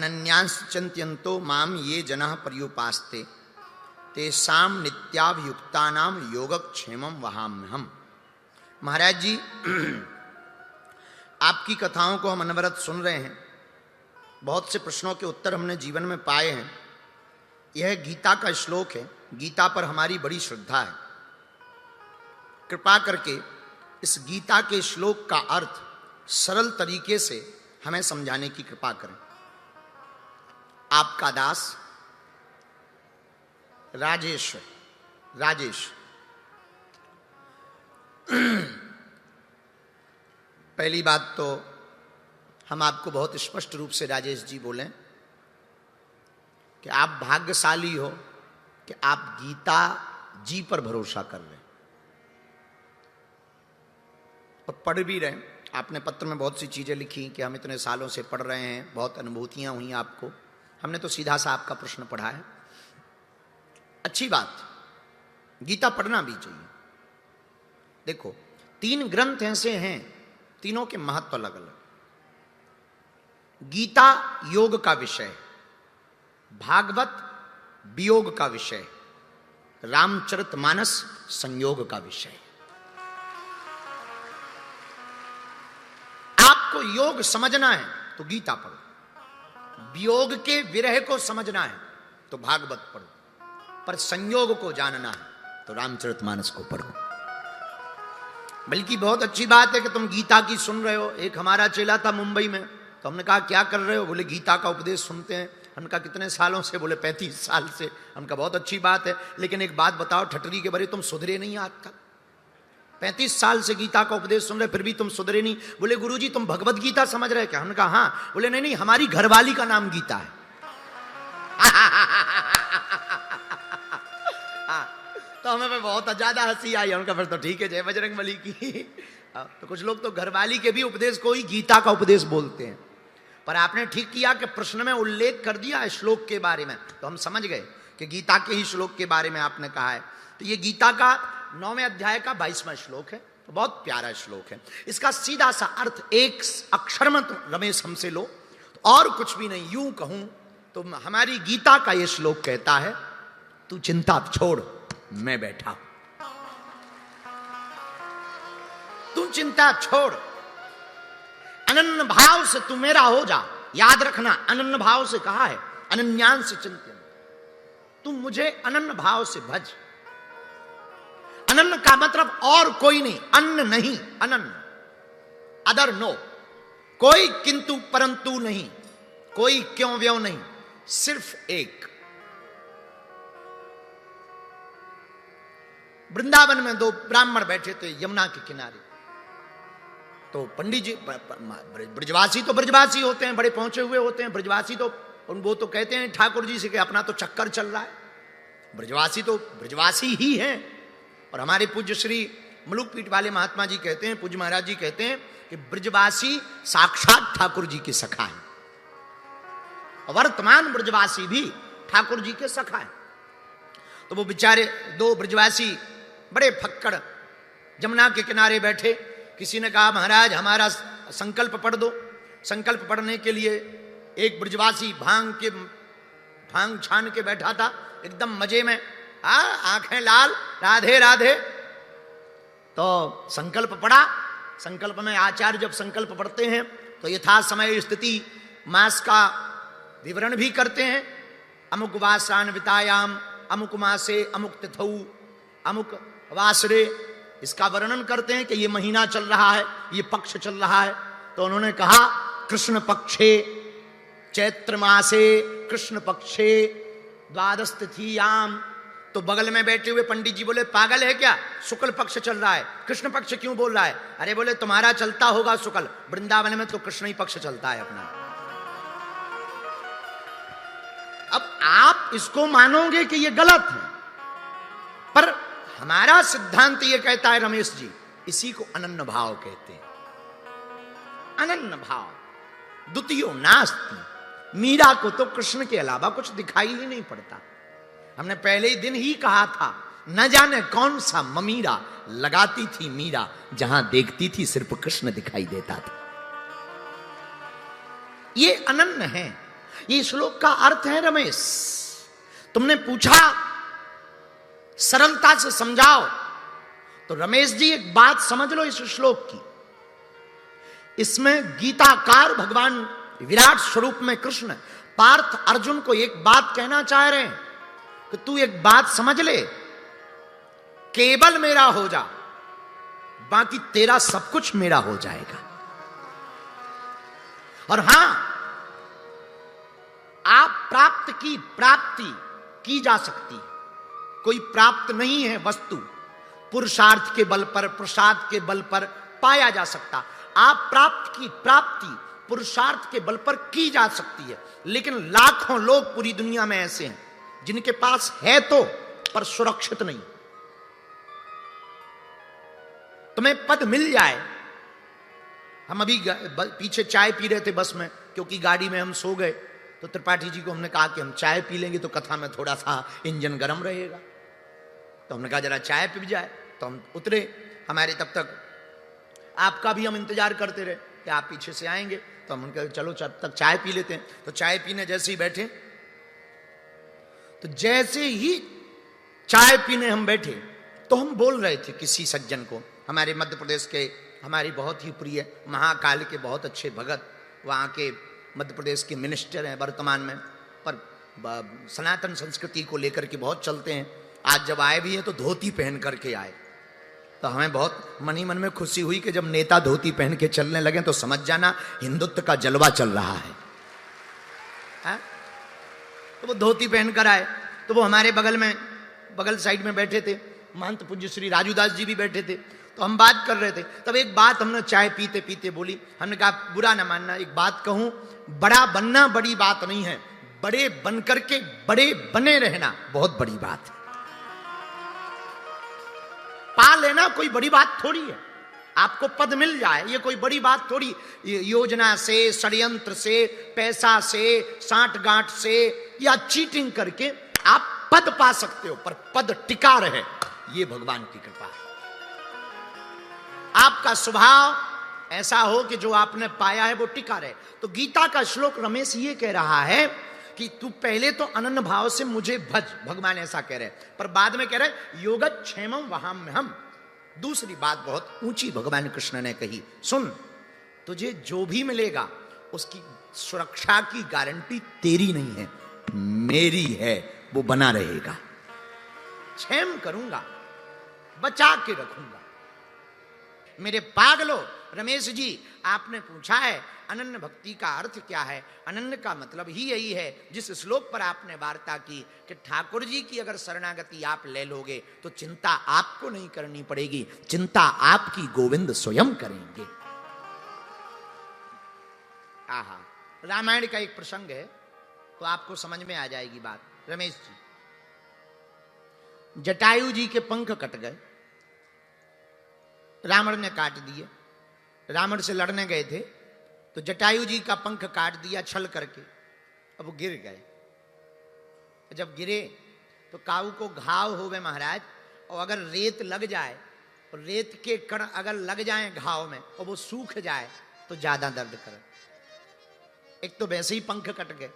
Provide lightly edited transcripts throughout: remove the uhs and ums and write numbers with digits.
अनन्यांश चिंत्यन्तो माम ये जनः पर्युपास्ते तेषाम नित्याभियुक्तानाम योगक्षेमम वहाम्यहम्। महाराज जी, आपकी कथाओं को हम अनवरत सुन रहे हैं, बहुत से प्रश्नों के उत्तर हमने जीवन में पाए हैं। यह गीता का श्लोक है, गीता पर हमारी बड़ी श्रद्धा है। कृपा करके इस गीता के श्लोक का अर्थ सरल तरीके से हमें समझाने की कृपा करें। आपका दास राजेश। पहली बात तो हम आपको बहुत स्पष्ट रूप से राजेश जी बोलें कि आप भाग्यशाली हो कि आप गीता जी पर भरोसा कर रहे हैं और पढ़ भी रहे हैं। आपने पत्र में बहुत सी चीजें लिखी कि हम इतने सालों से पढ़ रहे हैं, बहुत अनुभूतियां हुई आपको। हमने तो सीधा सा आपका प्रश्न पढ़ा है। अच्छी बात, गीता पढ़ना भी चाहिए। देखो, 3 ग्रंथ ऐसे हैं, तीनों के महत्व अलग अलग। गीता योग का विषय, भागवत वियोग का विषय, रामचरितमानस संयोग का विषय। आपको योग समझना है तो गीता पढ़ो, वियोग के विरह को समझना है तो भागवत पढ़ो, पर संयोग को जानना है तो रामचरितमानस को पढ़ो। बल्कि बहुत अच्छी बात है कि तुम गीता की सुन रहे हो। एक हमारा चेला था मुंबई में, तो हमने कहा क्या कर रहे हो? बोले गीता का उपदेश सुनते हैं। हमने कहा कितने सालों से? बोले 35 साल से। हमने कहा बहुत अच्छी बात है, लेकिन एक बात बताओ, ठटरी के बारे तुम सुधरे नहीं आज तक। 35 साल से गीता का उपदेश सुन रहे, फिर भी तुम सुधरे नहीं। बोले गुरुजी तुम भगवत गीता समझ रहे क्या? हमने कहा हाँ। बोले नहीं, हमारी घरवाली का नाम गीता है। तो हमें बहुत ज्यादा हंसी आई। उनका फिर तो ठीक है, जय बजरंगबली की। तो कुछ लोग तो घरवाली के भी उपदेश को ही गीता का उपदेश बोलते हैं। पर आपने ठीक किया कि प्रश्न में उल्लेख कर दिया श्लोक के बारे में, तो हम समझ गए कि गीता के ही श्लोक के बारे में आपने कहा है। तो ये गीता का 9वें अध्याय का 22वां श्लोक है। तो बहुत प्यारा श्लोक है। इसका सीधा सा अर्थ एक अक्षर में तो रमेश हमसे लो, तो और कुछ भी नहीं। यूं कहूं तो हमारी गीता का ये श्लोक कहता है, तू चिंता छोड़, मैं बैठा हूं। तू चिंता छोड़, अनन्य भाव से तू मेरा हो जा। याद रखना, अनन्य भाव से कहा है, अनन्यान से चिंतन। तू मुझे अनन्य भाव से भज। अनन्य का मतलब और कोई नहीं, अन्न नहीं, अनन्य, अदर नो, कोई किंतु परंतु नहीं, कोई क्यों व्यों नहीं, सिर्फ एक। वृंदावन में 2 ब्राह्मण बैठे थे यमुना के किनारे। तो पंडित जी, ब्रजवासी तो ब्रजवासी होते हैं, बड़े पहुंचे हुए होते हैं। ब्रजवासी तो वो तो कहते हैं ठाकुर जी से कि अपना तो चक्कर चल रहा है। ब्रजवासी तो ब्रजवासी ही हैं। और हमारे पूज्य श्री मुलुक पीठ वाले महात्मा जी कहते हैं, पूज्य महाराज जी कहते हैं कि ब्रजवासी साक्षात ठाकुर जी के सखा है। वर्तमान ब्रजवासी भी ठाकुर जी के सखा है। तो वो बेचारे 2 ब्रजवासी बड़े फक्कड़ जमुना के किनारे बैठे। किसी ने कहा महाराज हमारा संकल्प पढ़ दो। संकल्प पढ़ने के लिए एक ब्रजवासी भांग छान के बैठा था, एकदम मजे में, आंखें लाल, राधे राधे। तो संकल्प पढ़ा। संकल्प में आचार्य जब संकल्प पढ़ते हैं तो यथा समय स्थिति मास का विवरण भी करते हैं। अमुक वासान वितायाम, अमुक मासे, अमुक तिथौ, अमुक वासरे, इसका वर्णन करते हैं कि ये महीना चल रहा है, ये पक्ष चल रहा है। तो उन्होंने कहा कृष्ण पक्षे चैत्र मासे, कृष्ण पक्षे द्वादश तिथियाम। तो बगल में बैठे हुए पंडित जी बोले पागल है क्या, शुक्ल पक्ष चल रहा है, कृष्ण पक्ष क्यों बोल रहा है? अरे बोले तुम्हारा चलता होगा शुक्ल, वृंदावन में तो कृष्ण ही पक्ष चलता है अपना। अब आप इसको मानोगे कि ये गलत है, पर हमारा सिद्धांत ये कहता है रमेश जी, इसी को अनन्य भाव कहते हैं। अनन्य भाव, द्वितीयो नास्ति। मीरा को तो कृष्ण के अलावा कुछ दिखाई ही नहीं पड़ता। हमने पहले ही दिन ही कहा था, न जाने कौन सा ममीरा लगाती थी मीरा, जहां देखती थी सिर्फ कृष्ण दिखाई देता था। ये अनन्य है। ये श्लोक का अर्थ है रमेश। तुमने पूछा सरलता से समझाओ, तो रमेश जी एक बात समझ लो इस श्लोक की। इसमें गीताकार भगवान विराट स्वरूप में कृष्ण पार्थ अर्जुन को एक बात कहना चाह रहे हैं कि तू एक बात समझ ले, केवल मेरा हो जा, बाकी तेरा सब कुछ मेरा हो जाएगा। और हां, आप प्राप्ति की जा सकती है, कोई प्राप्त नहीं है वस्तु पुरुषार्थ के बल पर, प्रसाद के बल पर पाया जा सकता। आप प्राप्ति पुरुषार्थ के बल पर की जा सकती है, लेकिन लाखों लोग पूरी दुनिया में ऐसे हैं जिनके पास है तो पर सुरक्षित नहीं। तुम्हें पद मिल जाए, हम अभी पीछे चाय पी रहे थे बस में, क्योंकि गाड़ी में हम सो गए, तो त्रिपाठी जी को हमने कहा कि हम चाय पी लेंगे तो कथा में थोड़ा सा इंजन गर्म रहेगा, तो हमने कहा जरा चाय पी जाए। तो हम उतरे, हमारे तब तक आपका भी हम इंतजार करते रहे कि आप पीछे से आएंगे, तो हम उनका चलो तब तक चाय पी लेते हैं। तो चाय पीने जैसे ही बैठे, तो जैसे ही चाय पीने हम बैठे तो हम बोल रहे थे किसी सज्जन को, हमारे मध्य प्रदेश के, हमारी बहुत ही प्रिय महाकाल के बहुत अच्छे भगत, वहाँ के मध्य प्रदेश के मिनिस्टर हैं वर्तमान में, पर सनातन संस्कृति को लेकर के बहुत चलते हैं। आज जब आए भी हैं तो धोती पहन करके आए, तो हमें बहुत मन ही मन में खुशी हुई कि जब नेता धोती पहन के चलने लगे तो समझ जाना हिंदुत्व का जलवा चल रहा है। तो वो धोती पहन कर आए, तो वो हमारे बगल साइड में बैठे थे, महंत पूज्य श्री राजूदास जी भी बैठे थे। तो हम बात कर रहे थे, तब एक बात हमने चाय पीते पीते बोली। हमने कहा बुरा ना मानना, एक बात कहूं, बड़ा बनना बड़ी बात नहीं है, बड़े बन करके बड़े बने रहना बहुत बड़ी बात है। पा लेना कोई बड़ी बात थोड़ी है, आपको पद मिल जाए ये कोई बड़ी बात थोड़ी। योजना से, षड्यंत्र से, पैसा से, साठ-गांठ से या चीटिंग करके आप पद पा सकते हो, पर पद टिका रहे ये भगवान की कृपा है। आपका स्वभाव ऐसा हो कि जो आपने पाया है वो टिका रहे। तो गीता का श्लोक रमेश ये कह रहा है कि तू पहले तो अनन्य भाव से मुझे भज, भगवान ऐसा कह रहे, पर बाद में कह रहे योगत क्षेमम वहां में हम। दूसरी बात बहुत ऊंची भगवान कृष्ण ने कही, सुन, तुझे जो भी मिलेगा उसकी सुरक्षा की गारंटी तेरी नहीं है, मेरी है, वो बना रहेगा। क्षेम करूंगा, बचा के रखूंगा। मेरे पागलो, रमेश जी आपने पूछा है अनन्य भक्ति का अर्थ क्या है। अनन्य का मतलब ही यही है, जिस श्लोक पर आपने वार्ता की कि ठाकुर जी की अगर शरणागति आप ले लोगे तो चिंता आपको नहीं करनी पड़ेगी, चिंता आपकी गोविंद स्वयं करेंगे। आहा, रामायण का एक प्रसंग है तो आपको समझ में आ जाएगी बात। रमेश जी, जटायु जी के पंख कट गए, रावण ने काट दिए। रावण से लड़ने गए थे तो जटायु जी का पंख काट दिया छल करके, अब वो गिर गए। जब गिरे तो काऊ को घाव हो गए महाराज, और अगर रेत लग जाए और रेत के कण अगर लग जाए घाव में और वो सूख जाए तो ज्यादा दर्द करे। एक तो वैसे ही पंख कट गए,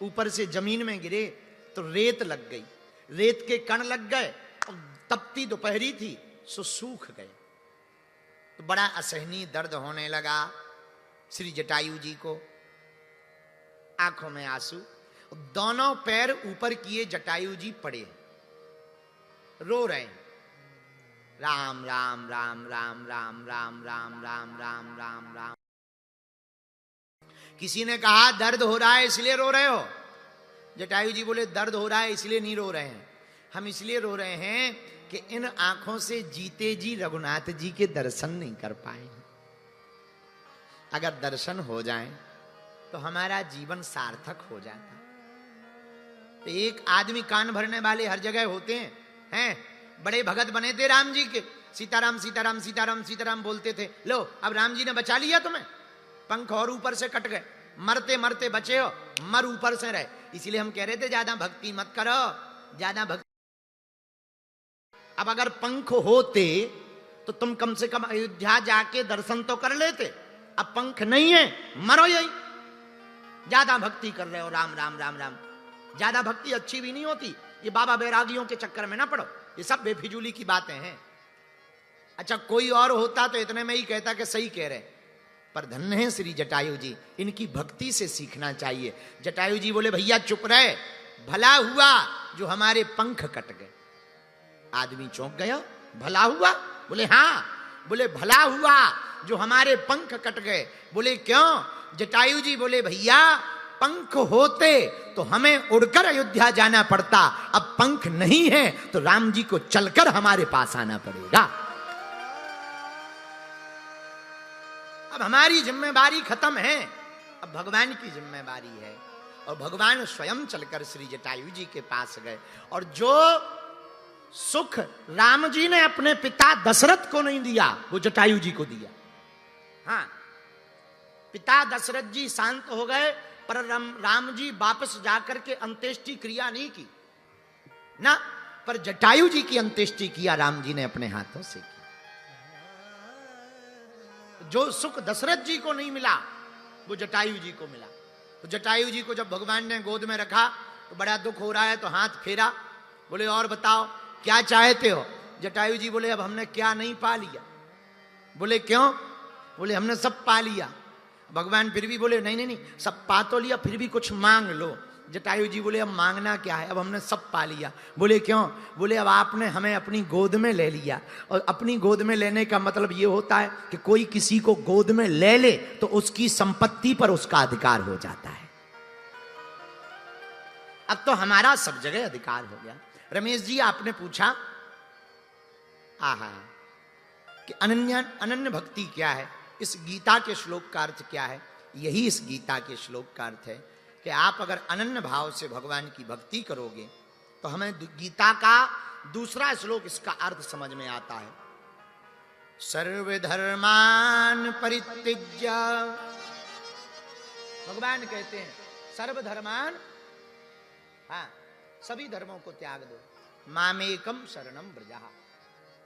ऊपर से जमीन में गिरे तो रेत लग गई, रेत के कण लग गए और तपती दोपहरी थी सो सूख गए। तो बड़ा असहनीय दर्द होने लगा श्री जटायु जी को, आंखों में आंसू, दोनों पैर ऊपर किए जटायु जी पड़े रो रहे, राम राम राम राम राम राम राम राम राम राम राम। किसी ने कहा दर्द हो रहा है इसलिए रो रहे हो? जटायु जी बोले दर्द हो रहा है इसलिए नहीं रो रहे हैं, हम इसलिए रो रहे हैं कि इन आंखों से जीते जी रघुनाथ जी के दर्शन नहीं कर पाए। अगर दर्शन हो जाए तो हमारा जीवन सार्थक हो जाता। तो एक आदमी कान भरने वाले हर जगह होते हैं, बड़े भगत बने थे राम जी के, सीताराम सीताराम सीताराम सीताराम बोलते थे। लो अब राम जी ने बचा लिया तुम्हें, पंख और ऊपर से कट गए, मरते मरते बचे हो, मर ऊपर से रहे। इसलिए हम कह रहे थे ज्यादा भक्ति मत करो, ज्यादा भक्ति। अब अगर पंख होते तो तुम कम से कम अयोध्या जाके दर्शन तो कर लेते, अब पंख नहीं है, मरो यही। ज्यादा भक्ति कर रहे हो, राम राम राम राम। ज्यादा भक्ति अच्छी भी नहीं होती, ये बाबा बैरागियों के चक्कर में ना पड़ो, ये सब बेफिजूली की बातें हैं। अच्छा कोई और होता तो इतने में ही कहता कि सही कह रहे, पर धन्य है श्री जटायु जी, इनकी भक्ति से सीखना चाहिए। जटायु जी बोले भैया चुप रहे, भला हुआ जो हमारे पंख कट गए। आदमी चौंक गया, भला हुआ? बोले हाँ। बोले भला हुआ जो हमारे पंख कट गए। बोले क्यों? जटायु जी बोले भैया पंख होते तो हमें उड़कर अयोध्या जाना पड़ता, अब पंख नहीं है तो राम जी को चलकर हमारे पास आना पड़ेगा। अब हमारी जिम्मेदारी खत्म है, अब भगवान की जिम्मेदारी है। और भगवान स्वयं चलकर श्री जटायु जी के पास गए। और जो सुख राम जी ने अपने पिता दशरथ को नहीं दिया, वो जटायु जी को दिया। हाँ, पिता दशरथ जी शांत हो गए, पर राम जी वापस जाकर के अंत्येष्टि क्रिया नहीं की ना, पर जटायु जी की अंत्येष्टि किया राम जी ने अपने हाथों से की। जो सुख दशरथ जी को नहीं मिला वो जटायु जी को मिला। तो जटायु जी को जब भगवान ने गोद में रखा तो बड़ा दुख हो रहा है, तो हाथ फेरा, बोले और बताओ क्या चाहते हो? जटायु जी बोले अब हमने क्या नहीं पा लिया। बोले क्यों? बोले हमने सब पा लिया। भगवान फिर भी बोले नहीं नहीं नहीं, सब पा तो लिया, फिर भी कुछ मांग लो। जटायु जी बोले अब मांगना क्या है? अब हमने सब पा लिया। बोले क्यों? बोले अब आपने हमें अपनी गोद में ले लिया, और अपनी गोद में लेने का मतलब ये होता है कि कोई किसी को गोद में ले ले तो उसकी संपत्ति पर उसका अधिकार हो जाता है। अब तो हमारा सब जगह अधिकार हो गया। रमेश जी आपने पूछा आहा कि अनन्य भक्ति क्या है, इस गीता के श्लोक का अर्थ क्या है? यही इस गीता के श्लोक का अर्थ है कि आप अगर अनन्य भाव से भगवान की भक्ति करोगे तो हमें गीता का दूसरा श्लोक इसका अर्थ समझ में आता है। सर्वधर्मान परित्यज्य, भगवान कहते हैं सर्वधर्मान, हाँ सभी धर्मों को त्याग दो, मामेकम शरणम व्रजः,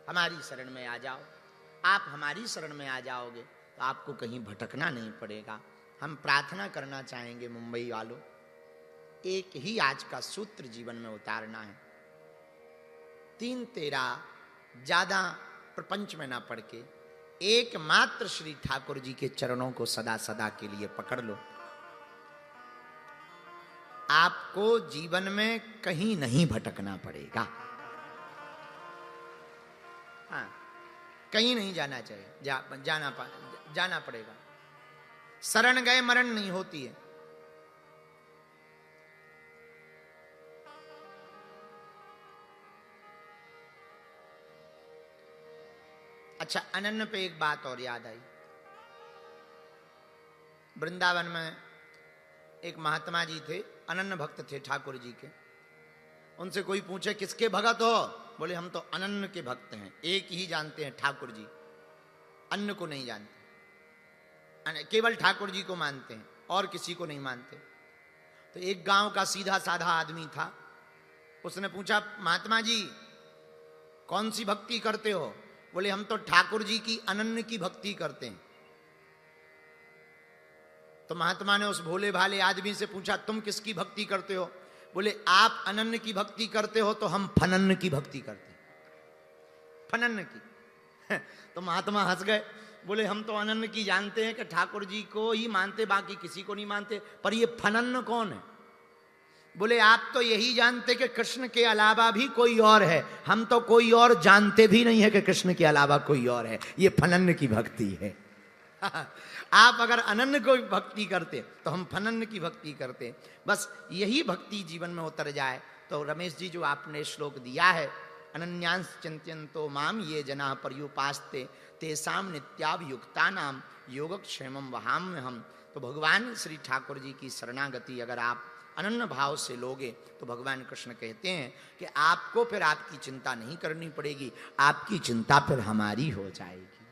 हमारी शरण में आ जाओ। आप हमारी शरण में आ जाओगे तो आपको कहीं भटकना नहीं पड़ेगा। हम प्रार्थना करना चाहेंगे मुंबई वालों, एक ही आज का सूत्र जीवन में उतारना है। 3-13 ज्यादा प्रपंच में ना पढ़ के एकमात्र श्री ठाकुर जी के चरणों को सदा सदा के लिए पकड़ लो। आपको जीवन में कहीं नहीं भटकना पड़ेगा। हाँ, कहीं नहीं जाना चाहिए, जाना पड़ेगा। शरण गए मरण नहीं होती है। अच्छा, अनन्य पे एक बात और याद आई। वृंदावन में एक महात्मा जी थे, अनन्य भक्त थे ठाकुर जी के। उनसे कोई पूछे किसके भगत हो? बोले हम तो अनन्य के भक्त हैं, एक ही जानते हैं ठाकुर जी, अन्य को नहीं जानते, केवल ठाकुर जी को मानते हैं और किसी को नहीं मानते। तो एक गांव का सीधा साधा आदमी था, उसने पूछा महात्मा जी कौन सी भक्ति करते हो? बोले हम तो ठाकुर जी की अनन्य की भक्ति करते हैं। तो महात्मा ने उस भोले भाले आदमी से पूछा तुम किसकी भक्ति करते हो? बोले आप अनन्य की भक्ति करते हो तो हम फनन्य की भक्ति करते हैं, फनन्य की। तो महात्मा हंस गए, बोले हम तो अनन्य की जानते हैं कि ठाकुर जी को ही मानते, बाकी किसी को नहीं मानते, पर ये फनन्य कौन है? बोले आप तो यही जानते कि कृष्ण के अलावा भी कोई और है, हम तो कोई और जानते भी नहीं है कि कृष्ण के अलावा कोई और है, ये फनन्य की भक्ति है। आप अगर अनन्य को भक्ति करते तो हम फनन्य की भक्ति करते। बस यही भक्ति जीवन में उतर जाए तो रमेश जी जो आपने श्लोक दिया है, अनन्यांश चिंत्यन्तो माम ये जना पर्युपास्ते तेसाम नित्याभियुक्तानाम योगक्षेमम वहाम्यहम्। तो भगवान श्री ठाकुर जी की शरणागति अगर आप अनन्य भाव से लोगे तो भगवान कृष्ण कहते हैं कि आपको फिर आपकी चिंता नहीं करनी पड़ेगी, आपकी चिंता फिर हमारी हो जाएगी।